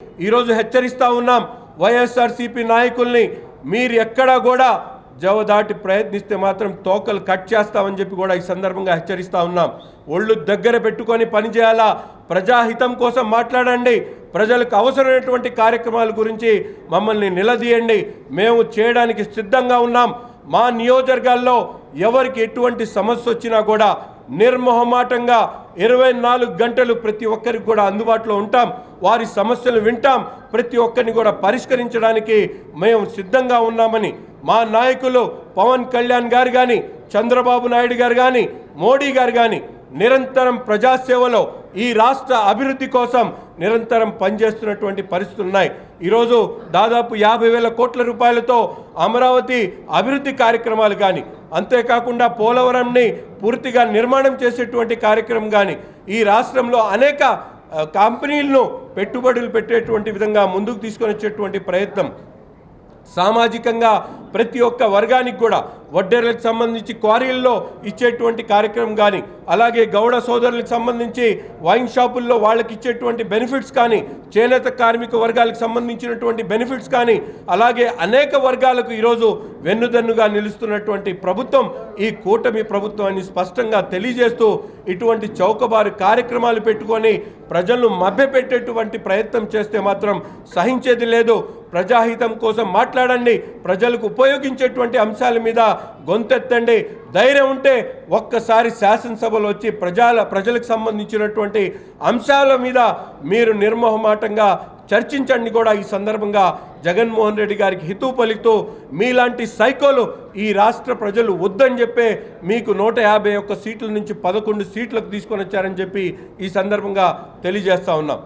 ఈరోజు హెచ్చరిస్తా ఉన్నాం వైఎస్ఆర్సీపీ నాయకుల్ని, మీరు ఎక్కడా కూడా జవదాటి ప్రయత్నిస్తే మాత్రం తోకలు కట్ చేస్తామని చెప్పి కూడా ఈ సందర్భంగా హెచ్చరిస్తా ఉన్నాం. ఒళ్ళు దగ్గర పెట్టుకొని పనిచేయాలా, ప్రజాహితం కోసం మాట్లాడండి, ప్రజలకు అవసరమైనటువంటి కార్యక్రమాల గురించి మమ్మల్ని నిలదీయండి, మేము చేయడానికి సిద్ధంగా ఉన్నాం. మా నియోజకవర్గాల్లో ఎవరికి ఎటువంటి సమస్య వచ్చినా కూడా నిర్మోహమాటంగా 24 గంటలు ప్రతి ఒక్కరికి కూడా అందుబాటులో ఉంటాం, వారి సమస్యలు వింటాం, ప్రతి ఒక్కరిని కూడా పరిష్కరించడానికి మేము సిద్ధంగా ఉన్నామని మా నాయకులు పవన్ కళ్యాణ్ గారు కానీ, చంద్రబాబు నాయుడు గారు కానీ, మోడీ గారు కానీ నిరంతరం ప్రజాసేవలో ఈ రాష్ట్ర అభివృద్ధి కోసం నిరంతరం పనిచేస్తున్నటువంటి పరిస్థితులు ఉన్నాయి. ఈరోజు దాదాపు 50,000 కోట్ల రూపాయలతో అమరావతి అభివృద్ధి కార్యక్రమాలు కానీ, అంతేకాకుండా పోలవరంని పూర్తిగా నిర్మాణం చేసేటువంటి కార్యక్రమం కానీ, ఈ రాష్ట్రంలో అనేక కంపెనీలను పెట్టుబడులు పెట్టేటువంటి విధంగా ముందుకు తీసుకొని వచ్చేటువంటి ప్రయత్నం, సామాజికంగా ప్రతి ఒక్క వర్గానికి కూడా వడ్డేర్లకు సంబంధించి క్వారీల్లో ఇచ్చేటువంటి కార్యక్రమం కానీ, అలాగే గౌడ సోదరులకు సంబంధించి వైన్ షాపుల్లో వాళ్ళకి ఇచ్చేటువంటి బెనిఫిట్స్ కానీ, చేనేత కార్మిక వర్గాలకు సంబంధించినటువంటి బెనిఫిట్స్ కానీ, అలాగే అనేక వర్గాలకు ఈరోజు వెన్నుదన్నుగా నిలుస్తున్నటువంటి ప్రభుత్వం ఈ కూటమి ప్రభుత్వం అని స్పష్టంగా తెలియజేస్తూ ఇటువంటి చౌకబారు కార్యక్రమాలు పెట్టుకొని ప్రజలను మభ్యపెట్టేటువంటి ప్రయత్నం చేస్తే మాత్రం సహించేది లేదు. ప్రజాహితం కోసం మాట్లాడండి, ప్రజలకు ఉపయోగించేటువంటి అంశాల మీద గొంతెత్తండి. ధైర్యం ఉంటే ఒక్కసారి శాసనసభలో వచ్చి ప్రజలకు సంబంధించినటువంటి అంశాల మీద మీరు నిర్మోహమాటంగా చర్చించండి కూడా ఈ సందర్భంగా జగన్మోహన్ రెడ్డి గారికి హితవు పలుకుతూ, మీలాంటి సైకోలు ఈ రాష్ట్ర ప్రజలు వద్దని చెప్పే మీకు 151 సీట్ల నుంచి 11 సీట్లకు తీసుకొని వచ్చారని చెప్పి ఈ సందర్భంగా తెలియజేస్తా ఉన్నాం.